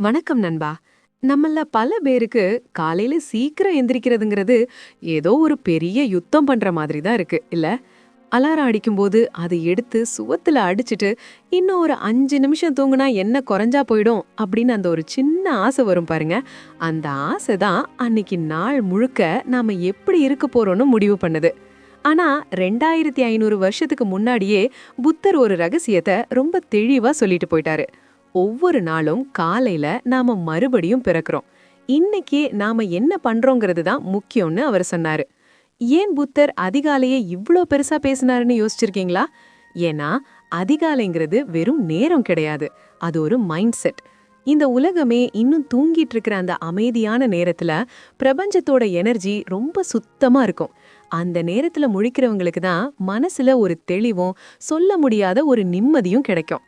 வணக்கம் நண்பா. நம்மள பல பேருக்கு காலையில சீக்கிரம் எந்திரிக்கிறதுங்கிறது ஏதோ ஒரு பெரிய யுத்தம் பண்ற மாதிரி தான் இருக்கு, இல்ல? அலாரம் அடிக்கும்போது அதை எடுத்து சுவத்துல அடிச்சிட்டு, இன்னும் ஒரு 5 நிமிஷம் தூங்குனா என்ன குறைஞ்சா போயிடும் அப்படின்னு அந்த ஒரு சின்ன ஆசை வரும் பாருங்க. அந்த ஆசை தான் அன்னைக்கு நாள் முழுக்க நாம எப்படி இருக்க போறோம்னு முடிவு பண்ணுது. ஆனா 2500 வருஷத்துக்கு முன்னாடியே புத்தர் ஒரு ரகசியத்தை ரொம்ப தெளிவா சொல்லிட்டு போயிட்டாரு. ஒவ்வொரு நாளும் காலையில நாம மறுபடியும் பிறக்கிறோம். இன்னைக்கு நாம என்ன பண்றோங்கிறது தான் முக்கியம்னு அவர் சொன்னாரு. ஏன் புத்தர் அதிகாலையே இவ்ளோ பெருசா பேசினாருன்னு யோசிச்சிருக்கீங்களா? ஏன்னா அதிகாலைங்கிறது வெறும் நேரம் கிடையாது, அது ஒரு மைண்ட் செட். இந்த உலகமே இன்னும் தூங்கிட்டு இருக்கிற அந்த அமைதியான நேரத்துல பிரபஞ்சத்தோட எனர்ஜி ரொம்ப சுத்தமா இருக்கும். அந்த நேரத்துல முழிக்கிறவங்களுக்கு தான் மனசுல ஒரு தெளிவும் சொல்ல முடியாத ஒரு நிம்மதியும் கிடைக்கும்.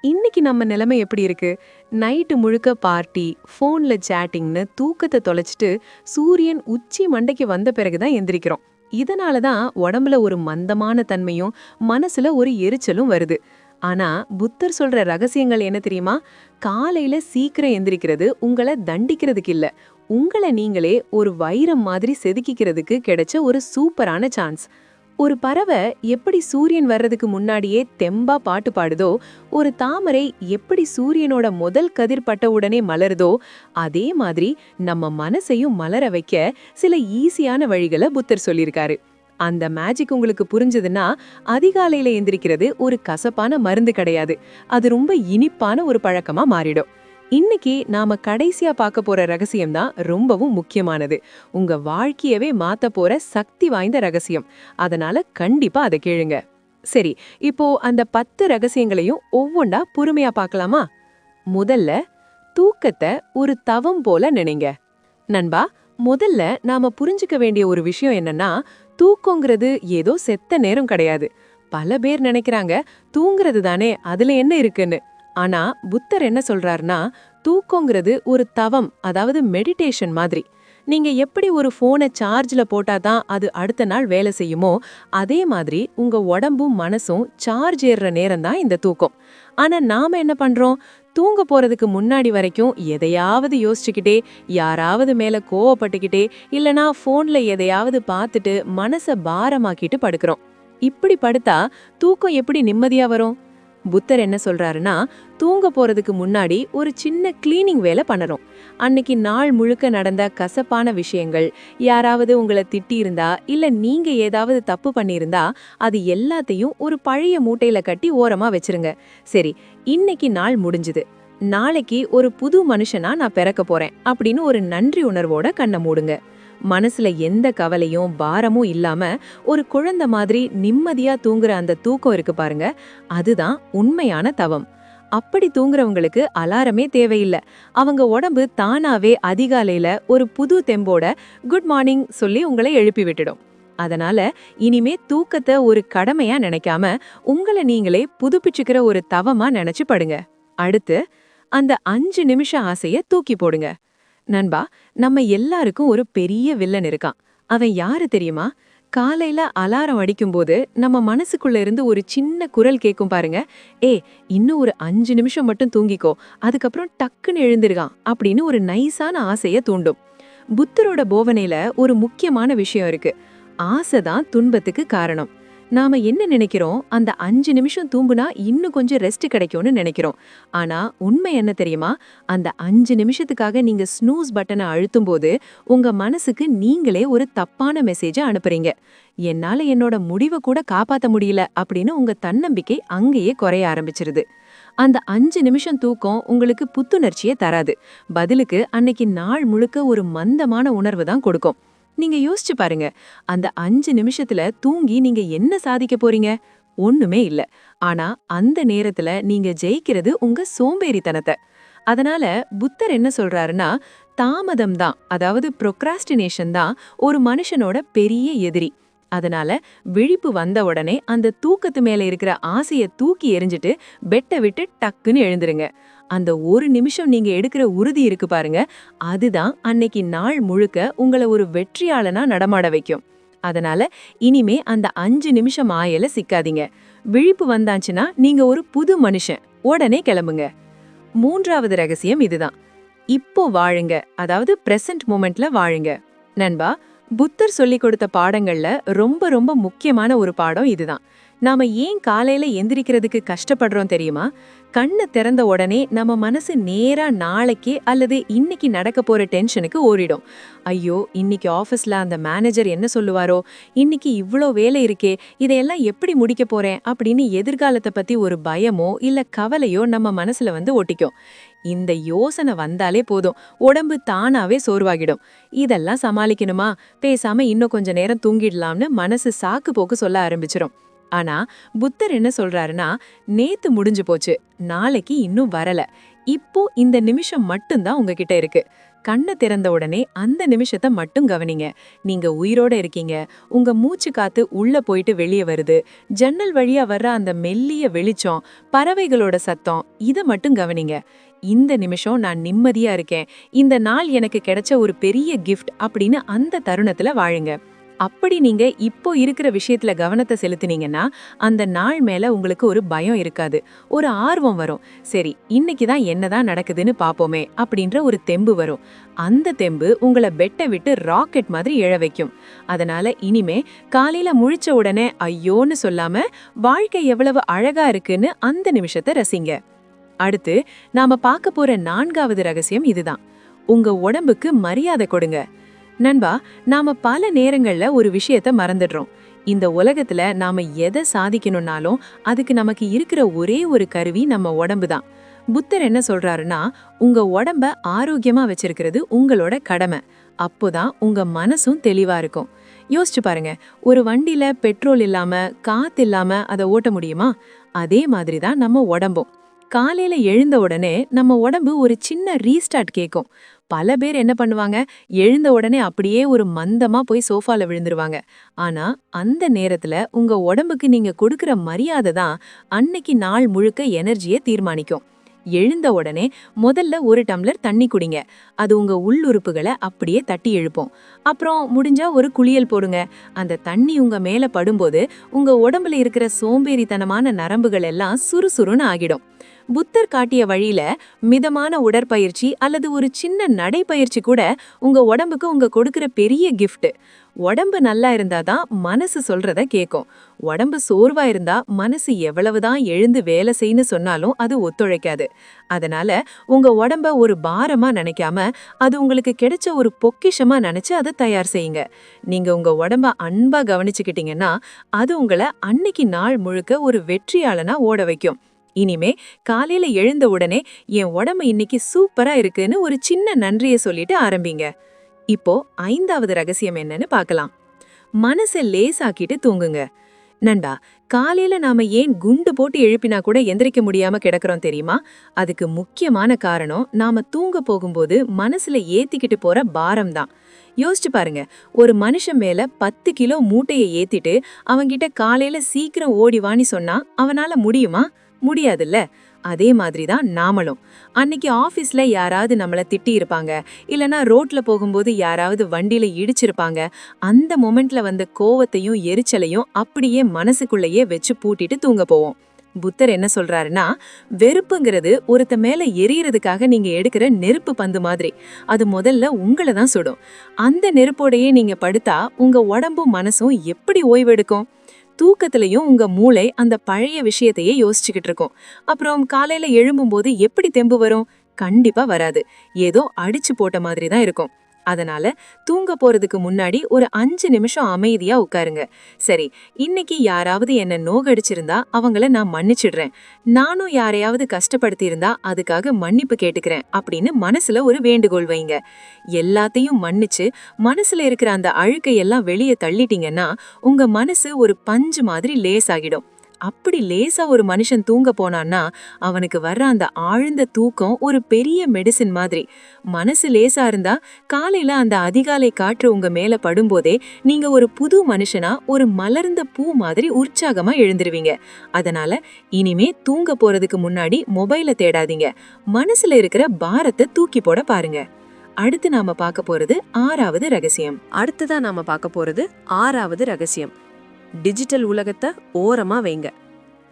இன்னைக்கு நம்ம நிலைமை எப்படி இருக்கு? நைட்டு முழுக்க பார்ட்டி, ஃபோன்ல சேட்டிங்னு தூக்கத்தை தொலைச்சிட்டு சூரியன் உச்சி மண்டைக்கு வந்த பிறகுதான் எந்திரிக்கிறோம். இதனால தான் உடம்புல ஒரு மந்தமான தன்மையும் மனசுல ஒரு எரிச்சலும் வருது. ஆனா புத்தர் சொல்ற ரகசியங்கள் என்ன தெரியுமா? காலையில சீக்கிரம் எந்திரிக்கிறது உங்களை தண்டிக்கிறதுக்கு இல்ல, உங்களை நீங்களே ஒரு வைரம் மாதிரி செதுக்கிக்கிறதுக்கு கிடைச்ச ஒரு சூப்பரான சான்ஸ். ஒரு பறவை எப்படி சூரியன் வர்றதுக்கு முன்னாடியே தெம்பா பாட்டு பாடுதோ, ஒரு தாமரை எப்படி சூரியனோட முதல் கதிர் பட்ட உடனே மலருதோ, அதே மாதிரி நம்ம மனசையும் மலர வைக்க சில ஈஸியான வழிகளை புத்தர் சொல்லியிருக்காரு. அந்த மேஜிக் உங்களுக்கு புரிஞ்சதுன்னா, அதிகாலையில எந்திரிக்கிறது ஒரு கசப்பான மருந்து கிடையாது, அது ரொம்ப இனிப்பான ஒரு பழக்கமா மாறிடும். இன்னைக்கு நாம கடைசியா பார்க்க போற ரகசியம் தான் ரொம்பவும் முக்கியமானது. உங்க வாழ்க்கையவே மாத்த போற சக்தி வாய்ந்த ரகசியம். அதனால கண்டிப்பா அதை கேளுங்க. சரி, இப்போ அந்த 10 ரகசியங்களையும் ஒவ்வொன்றா பொறுமையா பார்க்கலாமா? முதல்ல, தூக்கத்தை ஒரு தவம் போல நினைங்க. நண்பா, முதல்ல நாம புரிஞ்சுக்க வேண்டிய ஒரு விஷயம் என்னன்னா, தூக்கங்கிறது ஏதோ செத்த நேரம் கிடையாது. பல பேர் நினைக்கிறாங்க தூங்குறது தானே, அதுல என்ன இருக்குன்னு. ஆனா புத்தர் என்ன சொல்றாருன்னா, தூக்கங்கிறது ஒரு தவம், அதாவது மெடிடேஷன் மாதிரி. நீங்க எப்படி ஒரு போனை சார்ஜ்ல போட்டாதான் அது அடுத்த நாள் வேலை செய்யுமோ, அதே மாதிரி உங்க உடம்பும் மனசும் சார்ஜ் ஏறுற நேரம் தான் இந்த தூக்கம். ஆனா நாம என்ன பண்றோம்? தூங்க போறதுக்கு முன்னாடி வரைக்கும் எதையாவது யோசிச்சுக்கிட்டே, யாராவது மேல கோவப்பட்டுக்கிட்டே, இல்லனா போன்ல எதையாவது பார்த்துட்டு மனச பாரமாக்கிட்டு படுக்கிறோம். இப்படி படுத்தா தூக்கம் எப்படி நிம்மதியா வரும்? புத்தர் என்ன சொல்றாருன்னா, தூங்க போறதுக்கு முன்னாடி ஒரு சின்ன கிளீனிங் வேலை பண்ணணும். அன்னைக்கு நாள் முழுக்க நடந்த கசப்பான விஷயங்கள், யாராவது உங்களை திட்டியிருந்தா இல்ல நீங்க ஏதாவது தப்பு பண்ணியிருந்தா, அது எல்லாத்தையும் ஒரு பழைய மூட்டையில கட்டி ஓரமா வச்சிருங்க. சரி, இன்னைக்கு நாள் முடிஞ்சுது, நாளைக்கு ஒரு புது மனுஷனா நான் பிறக்க போறேன் அப்படின்னு ஒரு நன்றி உணர்வோட கண்ணை மூடுங்க. மனசுல எந்த கவலையும் பாரமும் இல்லாம ஒரு குழந்தை மாதிரி நிம்மதியா தூங்குற அந்த தூக்கம் இருக்கு பாருங்க, அதுதான் உண்மையான தவம். அப்படி தூங்குறவங்களுக்கு அலாரமே தேவையில்லை. அவங்க உடம்பு தானாவே அதிகாலையில ஒரு புது தெம்போட குட் மார்னிங் சொல்லி உங்களை எழுப்பி விட்டுடும். அதனால இனிமே தூக்கத்தை ஒரு கடமையா நினைக்காம உங்களை நீங்களே புதுப்பிச்சுக்கிற ஒரு தவமா நினைச்சு படுங்க. அடுத்து, அந்த 5 நிமிஷம் ஆசைய தூக்கி போடுங்க. நண்பா, நம்ம எல்லாருக்கும் ஒரு பெரிய வில்லன் இருக்கான். அவன் யாரு தெரியுமா? காலையில அலாரம் அடிக்கும்போது நம்ம மனசுக்குள்ள இருந்து ஒரு சின்ன குரல் கேட்கும் பாருங்க. ஏ, இன்னும் ஒரு 5 நிமிஷம் மட்டும் தூங்கிக்கோ, அதுக்கப்புறம் டக்குன்னு எழுந்திருக்கான் அப்படின்னு ஒரு நைஸான ஆசைய தூண்டும். புத்தரோட போவனையில ஒரு முக்கியமான விஷயம் இருக்கு. ஆசைதான் துன்பத்துக்கு காரணம். நாம என்ன நினைக்கிறோம்? அந்த 5 நிமிஷம் தூங்குனா இன்னும் கொஞ்சம் ரெஸ்ட் கிடைக்கும்னு நினைக்கிறோம். ஆனா உண்மை என்ன தெரியுமா? அந்த 5 நிமிஷத்துக்காக நீங்க ஸ்னூஸ் பட்டனை அழுத்தும் போது உங்க மனசுக்கு நீங்களே ஒரு தப்பான மெசேஜை அனுப்புறீங்க. என்னால என்னோட முடிவை கூட காப்பாத்த முடியல அப்படின்னு உங்க தன்னம்பிக்கை அங்கேயே குறைய ஆரம்பிச்சிருது. அந்த 5 நிமிஷம் தூக்கம் உங்களுக்கு புத்துணர்ச்சியே தராது. பதிலுக்கு அன்னைக்கு நாள் முழுக்க ஒரு மந்தமான உணர்வு தான் கொடுக்கும். நீங்க யோசிச்சு பாருங்க, அந்த 5 நிமிஷத்துல தூங்கி நீங்க என்ன சாதிக்க போறீங்க? ஒண்ணுமே இல்ல. ஆனா அந்த நேரத்துல நீங்க ஜெயிக்கிறது உங்க சோம்பேறித்தனத்தை. அதனால புத்தர் என்ன சொல்றாருன்னா, தாமதம் தான், அதாவது ப்ரொக்ராஸ்டினேஷன் தான் ஒரு மனுஷனோட பெரிய எதிரி. அதனால விழிப்பு வந்த உடனே அந்த தூக்கத்து மேல இருக்கிற ஆசைய தூக்கி எறிஞ்சிட்டு பெட்டை விட்டு டக்குன்னு எழுந்துருங்க. அந்த ஒரு நிமிஷம் நீங்க எடுக்கிற உறுதி இருக்கு பாருங்க, அதுதான் அன்னைக்கு நாள் முழுக்க உங்களை ஒரு வெற்றியாளனா நடமாட வைக்கும். அதனால இனிமே அந்த 5 நிமிஷம் ஆயல சிக்காதீங்க. விழிப்பு வந்தாச்சுன்னா நீங்க ஒரு புது மனுஷன். உடனே கிளம்புங்க. மூன்றாவது ரகசியம் இதுதான். இப்போ வாழுங்க, அதாவது பிரசன்ட் மூமெண்ட்ல வாழுங்க. நண்பா, புத்தர் சொல்லிக் கொடுத்த பாடங்கள்ல ரொம்ப ரொம்ப முக்கியமான ஒரு பாடம் இதுதான். நாம ஏன் காலையில எந்திரிக்கிறதுக்கு கஷ்டப்படுறோம் தெரியுமா? கண்ணு திறந்த உடனே நம்ம மனசு நேரா நாளைக்கு அல்லது இன்னைக்கு நடக்க போற டென்ஷனுக்கு ஓடிடும். ஐயோ, இன்னைக்கு ஆபீஸ்ல அந்த மேனேஜர் என்ன சொல்லுவாரோ, இன்னைக்கு இவ்ளோ வேலை இருக்கே, இதையெல்லாம் எப்படி முடிக்க போறேன் அப்படின்னு எதிர்காலத்தை பத்தி ஒரு பயமோ இல்ல கவலையோ நம்ம மனசுல வந்து ஒட்டிக்கும். இந்த யோசனை வந்தாலே போதும், உடம்பு தானாவே சோர்வாகிடும். இதெல்லாம் சமாளிக்கணுமா, பேசாம இன்னும் கொஞ்ச நேரம் தூங்கிடலாம்னு மனசு சாக்கு போக்கு சொல்ல ஆரம்பிச்சிரும். ஆனா புத்தர் என்ன சொல்றாருன்னா, நேத்து முடிஞ்சு போச்சு, நாளைக்கு இன்னும் வரல, இப்போ இந்த நிமிஷம் மட்டும்தான் உங்ககிட்ட இருக்கு. கண்ணை திறந்த உடனே அந்த நிமிஷத்தை மட்டும் கவனிங்க. நீங்க உயிரோட இருக்கீங்க, உங்க மூச்சு காத்து உள்ள போயிட்டு வெளியே வருது, ஜன்னல் வழியா வர்ற அந்த மெல்லிய வெளிச்சம், பறவைகளோட சத்தம், இத மட்டும் கவனிங்க. இந்த நிமிஷம் நான் நிம்மதியா இருக்கேன், இந்த நாள் எனக்கு கிடைச்ச ஒரு பெரிய கிஃப்ட் அப்படின்னு அந்த தருணத்துல வாழுங்க. அப்படி நீங்க இப்போ இருக்கிற விஷயத்துல கவனத்தை செலுத்தினீங்கன்னா அந்த நாள் மேல உங்களுக்கு ஒரு பயம் இருக்காது, ஒரு ஆர்வம் வரும். சரி, இன்னைக்குதான் என்னதான் நடக்குதுன்னு பாப்போமே அப்படின்ற ஒரு தெம்பு வரும். அந்த தெம்பு உங்களை பெட்டை விட்டு ராக்கெட் மாதிரி எழ வைக்கும். அதனால இனிமே காலையில முழிச்ச உடனே ஐயோன்னு சொல்லாம, வாழ்க்கை எவ்வளவு அழகா இருக்குன்னு அந்த நிமிஷத்தை ரசிங்க. அடுத்து நாம பார்க்க போற 4வது ரகசியம் இதுதான். உங்க உடம்புக்கு மரியாதை கொடுங்க. நண்பா, நாம பல நேரங்கள்ல ஒரு விஷயத்த மறந்துடுறோம். இந்த உலகத்துல நாம எதை சாதிக்கணும்னாலும் அதுக்கு நமக்கு இருக்கிற ஒரே ஒரு கருவி நம்ம உடம்பு தான். புத்தர் என்ன சொல்றாருன்னா, உங்க உடம்ப ஆரோக்கியமா வச்சிருக்கிறது உங்களோட கடமை. அப்போதான் உங்க மனசும் தெளிவா இருக்கும். யோசிச்சு பாருங்க, ஒரு வண்டியில பெட்ரோல் இல்லாம, காத்து இல்லாம அதை ஓட்ட முடியுமா? அதே மாதிரிதான் நம்ம உடம்பும். காலையில எழுந்த உடனே நம்ம உடம்பு ஒரு சின்ன ரீஸ்டார்ட் கேட்கும். பல பேர் என்ன பண்ணுவாங்க, எழுந்த உடனே அப்படியே ஒரு மந்தமா போய் சோஃபால விழுந்துருவாங்க. ஆனா அந்த நேரத்துல உங்க உடம்புக்கு நீங்க கொடுக்கிற மரியாதை தான் அன்னைக்கு நாள் முழுக்க எனர்ஜியை தீர்மானிக்கும். எழுந்த உடனே முதல்ல ஒரு டம்ளர் தண்ணி குடிங்க. அது உங்க உள்ளுறுப்புகளை அப்படியே தட்டி எழுப்போம். அப்புறம் முடிஞ்சா ஒரு குளியல் போடுங்க. அந்த தண்ணி உங்க மேல படும்போது உங்க உடம்புல இருக்கிற சோம்பேறித்தனமான நரம்புகள் எல்லாம் சுறுசுறுன்னு ஆகிடும். புத்தர் காட்டிய வழியில மிதமான உடற்பயிற்சி அல்லது ஒரு சின்ன நடைப்பயிற்சி கூட உங்க உடம்புக்கு உங்க கொடுக்கிற பெரிய கிஃப்ட். உடம்பு நல்லா இருந்தாதான் மனசு சொல்றத கேட்கும். உடம்பு சோர்வா இருந்தா மனசு எவ்வளவுதான் எழுந்து வேலை செய்யு சொன்னாலும் அது ஒத்துழைக்காது. அதனால உங்க உடம்ப ஒரு பாரமா நினைக்காம அது உங்களுக்கு கிடைச்ச ஒரு பொக்கிஷமா நினைச்சு அதை தயார் செய்யுங்க. நீங்க உங்க உடம்ப அன்பா கவனிச்சுக்கிட்டீங்கன்னா அது உங்களை அன்னைக்கு நாள் முழுக்க ஒரு வெற்றியாளனா ஓட வைக்கும். இனிமே காலையில எழுந்த உடனே என் உடம்பு இன்னைக்கு சூப்பரா இருக்குன்னு ஒரு சின்ன நன்றியை சொல்லிட்டு ஆரம்பிங்க. இப்போ 5வது ரகசியம் என்னன்னு பார்க்கலாம். மனசை லேசாக்கிட்டு தூங்குங்க. நண்பா, காலையில நாம ஏன் குண்டு போட்டு எழுப்பினா கூட எந்திரிக்க முடியாம கிடக்குறோம் தெரியுமா? அதுக்கு முக்கியமான காரணம் நாம தூங்க போகும்போது மனசுல ஏத்திக்கிட்டு போற பாரம் தான். யோசிச்சு பாருங்க, ஒரு மனுஷன் மேல 10 கிலோ மூட்டையை ஏத்திட்டு அவன்கிட்ட காலையில சீக்கிரம் ஓடிவான்னு சொன்னா அவனால முடியுமா? முடியாதுல்ல. அதே மாதிரிதான் நாமளும். அன்னைக்கு ஆபீஸ்ல யாராவது நம்மள திட்டி இருப்பாங்க, இல்லனா ரோட்ல போகும்போது யாராவது வண்டியில இடிச்சிருப்பாங்க. அந்த மொமெண்ட்ல வந்த கோவத்தையும் எரிச்சலையும் அப்படியே மனசுக்குள்ளேயே வச்சு பூட்டிட்டு தூங்க போவோம். புத்தர் என்ன சொல்றாருன்னா, வெறுப்புங்கிறது ஒருத்த மேல எரியறதுக்காக நீங்க எடுக்கிற நெருப்பு பந்து மாதிரி. அது முதல்ல உங்களை தான் சுடும். அந்த நெருப்போடையே நீங்க படுத்தா உங்க உடம்பும் மனசும் எப்படி ஓய்வெடுக்கும்? தூக்கத்திலையும் உங்க மூளை அந்த பழைய விஷயத்தையே யோசிச்சுக்கிட்டு இருக்கும். அப்புறம் காலையில எழும்பும்போது எப்படி தெம்பு வரும்? கண்டிப்பா வராது. ஏதோ அடிச்சு போட்ட மாதிரி தான் இருக்கும். அதனால தூங்க போறதுக்கு முன்னாடி ஒரு 5 நிமிஷம் அமைதியா உட்காருங்க. சரி, இன்னைக்கு யாராவது என்ன நோகடிச்சிருந்தா அவங்கள நான் மன்னிச்சிடுறேன், நானும் யாரையாவது கஷ்டப்படுத்தி இருந்தா அதுக்காக மன்னிப்பு கேட்டுக்கிறேன் அப்படின்னு மனசுல ஒரு வேண்டுகோள் வைங்க. எல்லாத்தையும் மன்னிச்சு மனசுல இருக்கிற அந்த அழுக்கை எல்லாம் வெளியே தள்ளிட்டீங்கன்னா உங்க மனசு ஒரு பஞ்சு மாதிரி லேசாகிடும். அப்படி லேசா ஒரு மனுஷன் தூங்க போனான்னா அவனுக்கு வர்ற அந்த ஆழ்ந்த தூக்கம் ஒரு பெரிய மெடிசின் மாதிரி. மனசு லேசா இருந்தா காலையில அந்த அதிகாலை காற்று உங்க மேல படும்போதே நீங்க ஒரு புது மனுஷனா, ஒரு மலர்ந்த பூ மாதிரி உற்சாகமா எழுந்துருவீங்க. அதனால இனிமே தூங்க போறதுக்கு முன்னாடி மொபைலை தேடாதீங்க. மனசுல இருக்கிற பாரத்தை தூக்கி போட பாருங்க. அடுத்து நாம பார்க்க போறது 6வது ரகசியம். அடுத்ததா நாம பார்க்க போறது 6வது ரகசியம். டிஜிட்டல் உலகத்தை ஓரமா வைங்க.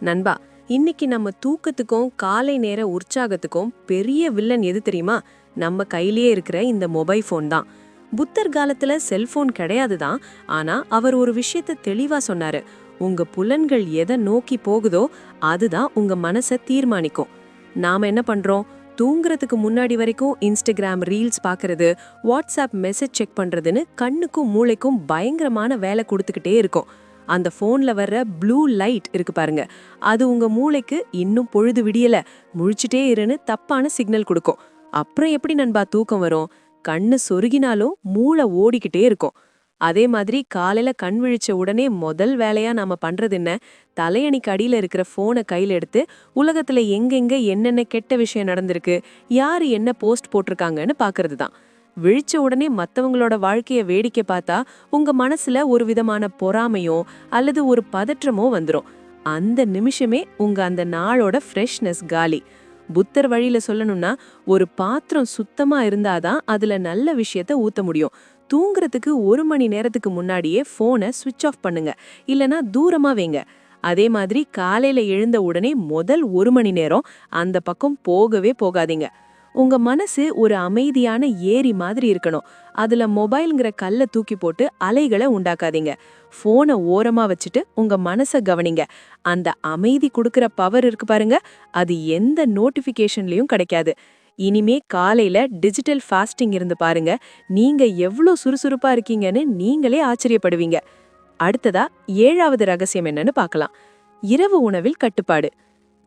நண்பா, இன்னைக்கு நம்ம தூக்கத்துக்கும் காலை நேர உற்சாகத்துக்கும் பெரிய வில்லன் எது தெரியுமா? நம்ம கையிலேயே இருக்கிற இந்த மொபைல் ஃபோன் தான். புத்தர் காலத்துல செல்போன் கிடையாது தான். ஆனா அவர் ஒரு விஷயத்த தெளிவா சொன்னாரு. உங்க புலன்கள் எதை நோக்கி போகுதோ அதுதான் உங்க மனசை தீர்மானிக்கும். நாம என்ன பண்றோம்? தூங்குறதுக்கு முன்னாடி வரைக்கும் இன்ஸ்டாகிராம் ரீல்ஸ் பார்க்கறது, வாட்ஸ்அப் மெசேஜ் செக் பண்றதுன்னு கண்ணுக்கும் மூளைக்கும் பயங்கரமான வேலை கொடுத்துக்கிட்டே இருக்கும். அந்த ஃபோன்ல வர்ற ப்ளூ லைட் இருக்கு பாருங்க, அது உங்க மூளைக்கு இன்னும் பொழுது விடியல, முழிச்சிட்டே இருன்னு தப்பான சிக்னல் கொடுக்கும். அப்புறம் எப்படி நண்பா தூக்கம் வரும்? கண்ணு சொருகினாலும் மூளை ஓடிக்கிட்டே இருக்கும். அதே மாதிரி காலையில கண் விழிச்ச உடனே முதல் வேலையா நாம பண்றது என்ன? தலையணிக்கு அடியில இருக்கிற போனை கையில எடுத்து உலகத்துல எங்கெங்க என்னென்ன கெட்ட விஷயம் நடந்திருக்கு, யாரு என்ன போஸ்ட் போட்டிருக்காங்கன்னு பாக்குறது தான். விழிச்ச உடனே மத்தவங்களோட வாழ்க்கைய வேடிக்கை பார்த்தா உங்க மனசுல ஒரு விதமான பொறாமையோ அல்லது ஒரு பதற்றமோ வந்துரும். அந்த நிமிஷமே உங்க அந்த நாளோட ஃப்ரெஷ்னஸ் காலி. புத்தர் வழியில சொல்லணும்னா, ஒரு பாத்திரம் சுத்தமா இருந்தாதான் அதுல நல்ல விஷயத்த ஊத்த முடியும். தூங்குறதுக்கு 1 மணி நேரத்துக்கு முன்னாடியே போனை ஸ்விட்ச் ஆஃப் பண்ணுங்க, இல்லனா தூரமா வைங்க. அதே மாதிரி காலையில எழுந்த உடனே முதல் 1 மணி நேரம் அந்த பக்கம் போகவே போகாதீங்க. உங்க மனசு ஒரு அமைதியான ஏரி மாதிரி இருக்கணும். அதுல மொபைல்ங்கிற கல்ல தூக்கி போட்டு அலைகளை உண்டாக்காதீங்க. போனை ஓரமா வச்சுட்டு உங்க மனச கவனிங்க. அந்த அமைதி கொடுக்கிற பவர் இருக்கு பாருங்க, அது எந்த நோட்டிபிகேஷன்லயும் கிடைக்காது. இனிமே காலையில டிஜிட்டல் ஃபாஸ்டிங் இருந்து பாருங்க, நீங்க எவ்வளோ சுறுசுறுப்பா இருக்கீங்கன்னு நீங்களே ஆச்சரியப்படுவீங்க. அடுத்ததா 7வது ரகசியம் என்னன்னு பார்க்கலாம். இரவு உணவில் கட்டுப்பாடு.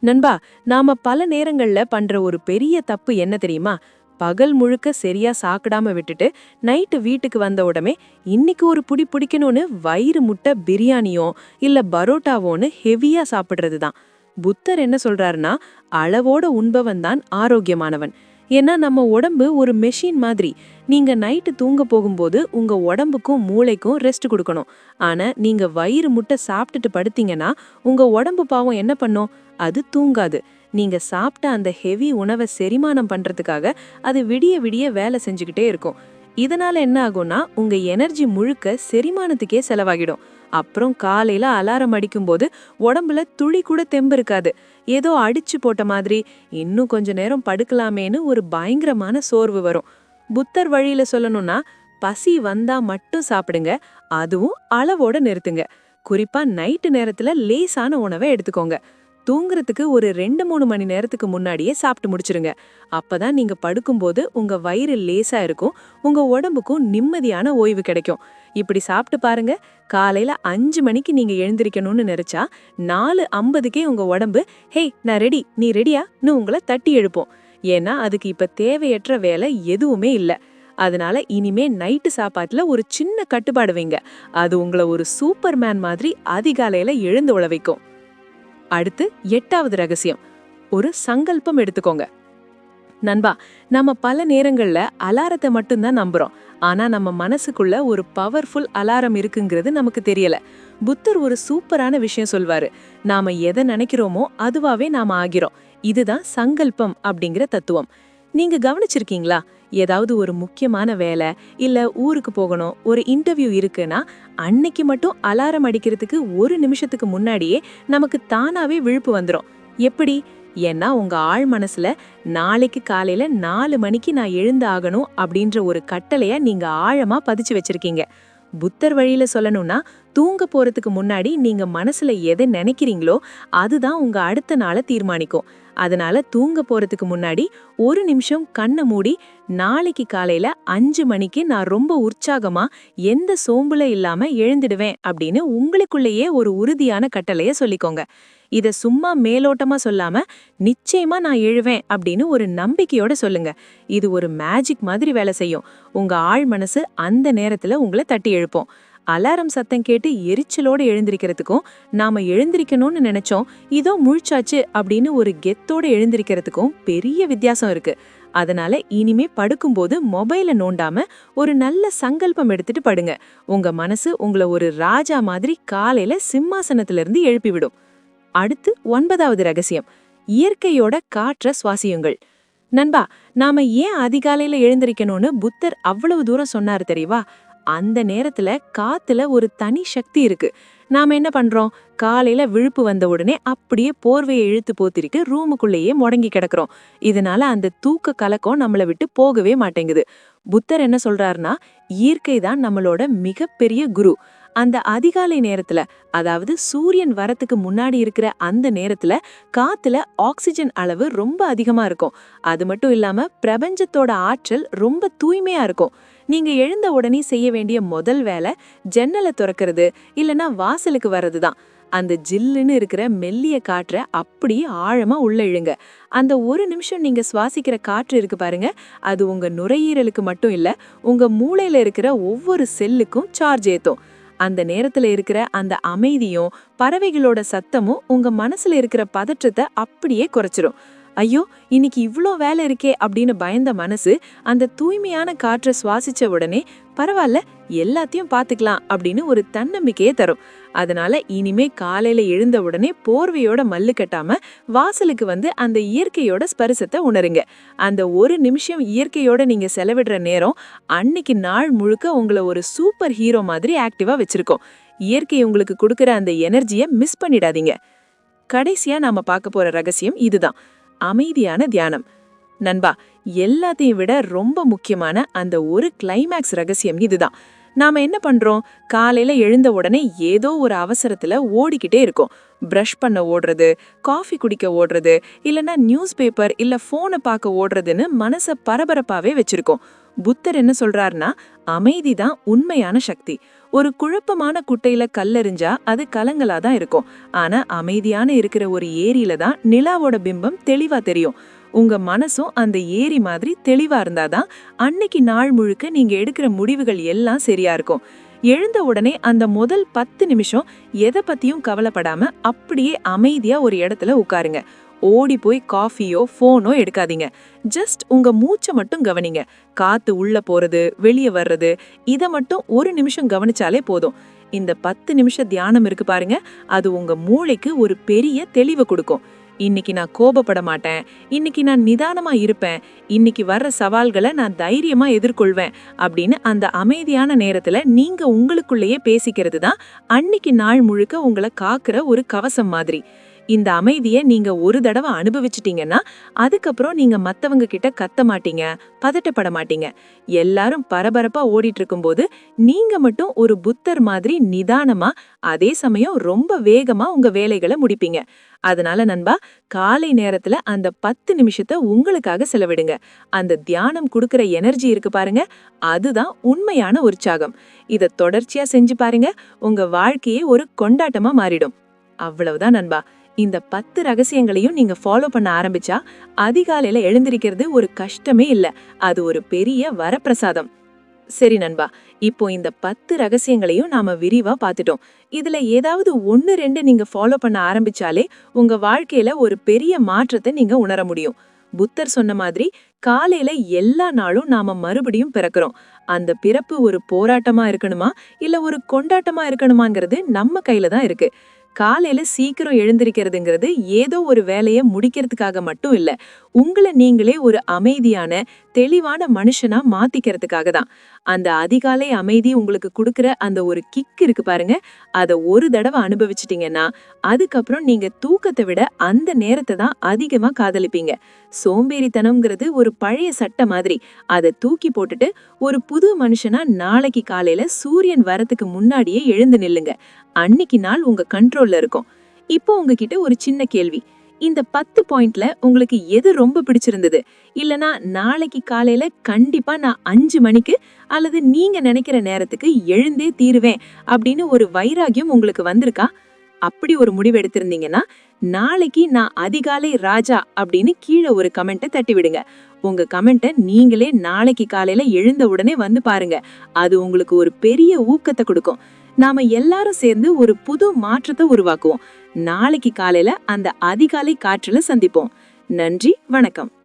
நண்பா, நாம பல நேரங்கள்ல பண்ற ஒரு பெரிய தப்பு என்ன தெரியுமா? பகல் முழுக்க சரியா சாப்பிடாம விட்டுட்டு நைட்டு வீட்டுக்கு வந்த உடனே இன்னைக்கு ஒரு புடி பிடிக்கணும்னு வயிறு முட்டை பிரியாணியோ இல்ல பரோட்டாவோன்னு ஹெவியா சாப்பிடுறது தான். புத்தர் என்ன சொல்றாருன்னா, அளவோட உண்பவன் தான் ஆரோக்கியமானவன். ஏன்னா நம்ம உடம்பு ஒரு மெஷின் மாதிரி. நீங்க நைட்டு தூங்க போகும்போது உங்க உடம்புக்கும் மூளைக்கும் ரெஸ்ட் கொடுக்கணும். ஆனா நீங்க வயிறு முட்டை சாப்பிட்டுட்டு படுத்தீங்கன்னா உங்க உடம்பு பாவம் என்ன பண்ணும்? அது தூங்காது. நீங்க சாப்பிட்ட அந்த ஹெவி உணவை செரிமானம் பண்றதுக்காக அது விடிய விடிய வேலை செஞ்சுக்கிட்டே இருக்கும். இதனால என்ன ஆகும்னா, உங்க எனர்ஜி முழுக்க செரிமானத்துக்கே செலவாகிடும். அப்புறம் காலையில அலாரம் அடிக்கும்போது உடம்புல துளி கூட தெம்பு இருக்காது. ஏதோ அடிச்சு போட்ட மாதிரி இன்னும் கொஞ்ச நேரம் படுக்கலாமேன்னு ஒரு பயங்கரமான சோர்வு வரும். புத்தர் வழியில சொல்லணும்னா, பசி வந்தா மட்டும் சாப்பிடுங்க, அதுவும் அளவோட நிறுத்துங்க. குறிப்பா நைட்டு நேரத்துல லேசான உணவை எடுத்துக்கோங்க. தூங்குறதுக்கு ஒரு 2-3 மணி நேரத்துக்கு முன்னாடியே சாப்பிட்டு முடிச்சிருங்க. அப்பதான் நீங்க படுக்கும்போது உங்க வயிறு லேசா இருக்கும், உங்க உடம்புக்கும் நிம்மதியான ஓய்வு கிடைக்கும். இப்படி சாப்பிட்டு பாருங்க. காலையில 5 மணிக்கு நீங்க எழுந்திருக்கணும்னு நினைச்சா 4:50க்கே உங்க உடம்பு ஹே நான் ரெடி, நீ ரெடியான்னு உங்களை தட்டி எழுப்போம். ஏன்னா அதுக்கு இப்ப தேவையற்ற வேலை எதுவுமே இல்ல. அதனால இனிமே நைட்டு சாப்பாட்டுல ஒரு சின்ன கட்டுப்பாடு வைங்க. அது உங்களை ஒரு சூப்பர்மேன் மாதிரி அதிகாலையில எழுந்து உழ வைக்கும். அடுத்து 8வது ரகசியம், ஒரு சங்கல்பம் எடுத்துக்கோங்க. நண்பா, நம்ம பல நேரங்கள்ல அலாரத்தை மட்டும்தான் நம்புறோம். ஆனா நம்ம மனசுக்குள்ள ஒரு பவர்ஃபுல் அலாரம் இருக்குங்கிறது நமக்கு தெரியல. புத்தர் ஒரு சூப்பரான விஷயம் சொல்வாரு. நாம எதை நினைக்கிறோமோ அதுவாவே நாம ஆகிறோம். இதுதான் சங்கல்பம் அப்படிங்கிற தத்துவம். நீங்க கவனிச்சிருக்கீங்களா? ஏதாவது ஒரு முக்கியமான வேலை இல்ல ஊருக்கு போகணும், ஒரு இன்டர்வியூ இருக்குன்னா அன்னைக்கு மட்டும் அலாரம் அடிக்கிறதுக்கு 1 நிமிஷத்துக்கு முன்னாடியே நமக்கு தானாவே விழிப்பு வந்துரும். எப்படி? ஏன்னா உங்க ஆழ் மனசுல நாளைக்கு காலையில 4 மணிக்கு நான் எழுந்து ஆகணும் அப்படின்ற ஒரு கட்டளைய நீங்க ஆழமா பதிச்சு வச்சிருக்கீங்க. புத்தர் வழியில சொல்லணும்னா, தூங்க போறதுக்கு முன்னாடி நீங்க மனசுல எதை நினைக்கிறீங்களோ அதுதான் உங்க அடுத்த நாளை தீர்மானிக்கும். அதனால தூங்க போறதுக்கு முன்னாடி 1 நிமிஷம் கண்ணை மூடி, நாளைக்கு காலையில 5 மணிக்கு நான் ரொம்ப உற்சாகமா எந்த சோம்புல இல்லாம எழுந்திடுவேன் அப்படின்னு உங்களுக்குள்ளேயே ஒரு உறுதியான கட்டளைய சொல்லிக்கோங்க. இத சும்மா மேலோட்டமா சொல்லாம, நிச்சயமா நான் எழுவேன் அப்படின்னு ஒரு நம்பிக்கையோட சொல்லுங்க. இது ஒரு மேஜிக் மாதிரி வேலை செய்யும். உங்க ஆழ் மனசு அந்த நேரத்துல உங்களை தட்டி எழுப்போம். அலாரம் சத்தம் கேட்டு எரிச்சலோட எழுந்திருக்கிறதுக்கும், நாம எழுந்திருக்கணும்னு நினைச்சோம் இதோ முழிச்சாச்சு அப்படின்னு ஒரு கெத்தோட எழுந்திருக்கிறதுக்கும் பெரிய வித்தியாசம் இருக்கு. அதனால இனிமே படுக்கும்போது மொபைலை நோண்டாம ஒரு நல்ல சங்கல்பம் எடுத்துட்டு படுங்க. உங்க மனசு உங்களை ஒரு ராஜா மாதிரி காலையில சிம்மாசனத்துல இருந்து எழுப்பிவிடும். அடுத்து 9வது ரகசியம், இயற்கையோட காற்ற சுவாசியுங்கள். நண்பா, நாம ஏன் அதிகாலையில எழுந்திருக்கணும்னு புத்தர் அவ்வளவு தூரம் சொன்னாரு தெரியுமா? அந்த நேரத்துல காத்துல ஒரு தனி சக்தி இருக்கு. நாம என்ன பண்றோம்? காலையில விழுப்பு வந்த உடனே அப்படியே போர்வையை இழுத்து போத்திட்டு ரூமுக்குள்ளேயே முடங்கி கிடக்குறோம். இதனால அந்த தூக்க கலக்கம் நம்மள விட்டு போகவே மாட்டேங்குது. புத்தர் என்ன சொல்றாருன்னா, இயற்கை தான் நம்மளோட மிகப்பெரிய குரு. அந்த அதிகாலை நேரத்துல, அதாவது சூரியன் வரத்துக்கு முன்னாடி இருக்கிற அந்த நேரத்துல காத்துல ஆக்சிஜன் அளவு ரொம்ப அதிகமா இருக்கும். அது மட்டும் இல்லாம பிரபஞ்சத்தோட ஆற்றல் ரொம்ப தூய்மையா இருக்கும். நீங்க எழுந்த உடனே செய்ய வேண்டிய முதல் வேலை ஜன்னலை திறக்கிறது இல்லனா வாசலுக்கு வர்றதுதான். அந்த ஜில்லுன்னு இருக்கிற மெல்லிய காற்றை அப்படியே ஆழமா உள்ள இழுங்க. அந்த ஒரு நிமிஷம் நீங்க சுவாசிக்கிற காற்று இருக்கு பாருங்க, அது உங்க நுரையீரலுக்கு மட்டும் இல்ல, உங்க மூளையில இருக்கிற ஒவ்வொரு செல்லுக்கும் சார்ஜ் ஏத்தும். அந்த நேரத்துல இருக்கிற அந்த அமைதியும் பறவைகளோட சத்தமும் உங்க மனசுல இருக்கிற பதற்றத்தை அப்படியே குறைச்சிரும். ஐயோ, இன்னைக்கு இவ்ளோ வேலை இருக்கே அப்படின்னு பயந்த மனசு அந்த தூய்மையான காற்றை சுவாசிச்ச உடனே பரவாயில்ல, எல்லாத்தையும் பாத்துக்கலாம் அப்படின்னு ஒரு தன்னம்பிக்கையே தரும். அதனால இனிமே காலையில எழுந்த உடனே போர்வையோட மல்லு கட்டாம வாசலுக்கு வந்து அந்த இயற்கையோட ஸ்பரிசத்தை உணருங்க. அந்த ஒரு நிமிஷம் இயற்கையோட நீங்க செலவிடுற நேரம் அன்னைக்கு நாள் முழுக்க உங்களை ஒரு சூப்பர் ஹீரோ மாதிரி ஆக்டிவா வச்சிருக்கோம். இயற்கை உங்களுக்கு கொடுக்கற அந்த எனர்ஜியை மிஸ் பண்ணிடாதீங்க. கடைசியா நாம பார்க்க போற ரகசியம் இதுதான், அமைதியான தியானம். நண்பா, எல்லாத்தையும் விட ரொம்ப முக்கியமான அந்த ஒரு கிளைமேக்ஸ் ரகசியம் இதுதான். நாம என்ன பண்றோம்? காலையில எழுந்த உடனே ஏதோ ஒரு அவசரத்துல ஓடிக்கிட்டே இருக்கோம். பிரஷ் பண்ண ஓடுறது, காஃபி குடிக்க ஓடுறது, இல்லனா நியூஸ் பேப்பர் இல்ல போனை பார்க்க ஓடுறதுன்னு மனச பரபரப்பாவே வச்சிருக்கோம். புத்தர் என்ன சொல்றாருன்னா, அமைதிதான் உண்மையான சக்தி. ஒரு குழப்பமான குட்டையில கல்லெறிஞ்சா அது கலங்களாதான் இருக்கும். ஆனா அமைதியான இருக்கிற ஒரு ஏரியில தான் நிலாவோட பிம்பம் தெளிவா தெரியும். உங்க மனசும் அந்த ஏரி மாதிரி தெளிவா இருந்தாதான் அன்னைக்கு நாள் முழுக்க நீங்க எடுக்கிற முடிவுகள் எல்லாம் சரியா இருக்கும். எழுந்த உடனே அந்த முதல் 10 நிமிஷம் எதை பத்தியும் கவலைப்படாம அப்படியே அமைதியா ஒரு இடத்துல உட்காருங்க. ஓடி போய் காஃபியோ போனோ எடுக்காதீங்க. ஜஸ்ட் உங்க மூச்சை மட்டும் கவனிங்க. காத்து உள்ள போறது வெளியே வர்றது, இதை மட்டும் ஒரு நிமிஷம் கவனிச்சாலே போதும். இந்த 10 நிமிஷம் தியானம் இருக்கு பாருங்க, அது உங்க மூளைக்கு ஒரு பெரிய தெளிவை கொடுக்கும். இன்னைக்கு நான் கோபப்பட மாட்டேன், இன்னைக்கு நான் நிதானமா இருப்பேன், இன்னைக்கு வர்ற சவால்களை நான் தைரியமா எதிர்கொள்வேன் அப்படின்னு அந்த அமைதியான நேரத்துல நீங்க உங்களுக்குள்ளேயே பேசிக்கிறது தான் அன்னைக்கு நாள் முழுக்க உங்களை காக்குற ஒரு கவசம் மாதிரி. இந்த அமைதியை நீங்க ஒரு தடவை அனுபவிச்சிட்டீங்கன்னா அதுக்கப்புறம் நீங்க மத்தவங்க கிட்ட கத்த மாட்டீங்க, பதட்டப்பட மாட்டீங்க. எல்லாரும் பரபரப்பா ஓடிட்டு இருக்கும்போது நீங்க மட்டும் ஒரு புத்தர் மாதிரி நிதானமா, அதே சமயம் ரொம்ப வேகமா உங்க வேலைகளை முடிப்பீங்க. அதனால நண்பா, காலை நேரத்துல அந்த 10 நிமிஷத்தை உங்களுக்காக செலவிடுங்க. அந்த தியானம் கொடுக்கிற எனர்ஜி இருக்கு பாருங்க, அதுதான் உண்மையான உற்சாகம். இத தொடர்ச்சியா செஞ்சு பாருங்க, உங்க வாழ்க்கையே ஒரு கொண்டாட்டமா மாறிடும். அவ்வளவுதான் நண்பா. இந்த 10 ரகசியங்களையும் நீங்க ஃபாலோ பண்ண ஆரம்பிச்சா அதிகாலையில எழுந்திருக்கிறது ஒரு கஷ்டமே இல்ல, அது ஒரு பெரிய வரப்பிரசாதம். சரி நண்பா, இப்போ இந்த 10 ரகசியங்களையும் நாம விரிவா பார்த்துட்டோம். இதுல ஏதாவது 1-2 நீங்க ஃபாலோ பண்ண ஆரம்பிச்சாலே உங்க வாழ்க்கையில ஒரு பெரிய மாற்றத்தை நீங்க உணர முடியும். புத்தர் சொன்ன மாதிரி காலையில எல்லா நாளும் நாம மறுபடியும் பிறக்கிறோம். அந்த பிறப்பு ஒரு போராட்டமா இருக்கணுமா இல்ல ஒரு கொண்டாட்டமா இருக்கணுமாங்கிறது நம்ம கையில தான் இருக்கு. காலையில சீக்கிரம் எழுந்திருக்கிறதுங்கிறது ஏதோ ஒரு வேலையை முடிக்கிறதுக்காக மட்டும் இல்ல, உங்களை நீங்களே ஒரு அமைதியான தெளிவான மனுஷனா மாத்திக்கிறதுக்காக தான். அந்த அதிகாலை அமைதி உங்களுக்கு கொடுக்கிற அந்த ஒரு கிக் இருக்கு பாருங்க, அதை ஒரு தடவை அனுபவிச்சிட்டீங்கன்னா அதுக்கப்புறம் நீங்க தூக்கத்தை விட அந்த நேரத்தை தான் அதிகமா காதலிப்பீங்க. சோம்பேறித்தனம்ங்கிறது ஒரு பழைய சட்டை மாதிரி, அதை தூக்கி போட்டுட்டு ஒரு புது மனுஷனா நாளைக்கு காலையில சூரியன் வரத்துக்கு முன்னாடியே எழுந்து நில்லுங்க. அன்னைக்கு நாள் உங்க கண்ட்ரோல்ல இருக்கும். இப்போ உங்ககிட்ட ஒரு சின்ன கேள்வி, இந்த 10 பாயிண்ட்ல உங்களுக்கு எது ரொம்ப பிடிச்சிருந்தது? இல்லனா நாளைக்கு காலையில கண்டிப்பா நான் 5 மணிக்கு அல்லது நீங்க நினைக்கிற நேரத்துக்கு எழுந்தே தீருவேன் அப்படின்னு ஒரு வைராகியம் உங்களுக்கு வந்திருக்கா? அப்படி ஒரு முடிவு எடுத்திருந்தீங்கன்னா நாளைக்கு நான் அதிகாலை ராஜா அப்படின்னு கீழே ஒரு கமெண்ட்டை தட்டி விடுங்க. உங்க கமெண்ட்டை நீங்களே நாளைக்கு காலையில எழுந்த உடனே வந்து பாருங்க. அது உங்களுக்கு ஒரு பெரிய ஊக்கத்தை கொடுக்கும். நாம எல்லாரும் சேர்ந்து ஒரு புது மாற்றத்தை உருவாக்குவோம். நாளைக்கு காலையில அந்த அதிகாலை காற்றுல சந்திப்போம். நன்றி, வணக்கம்.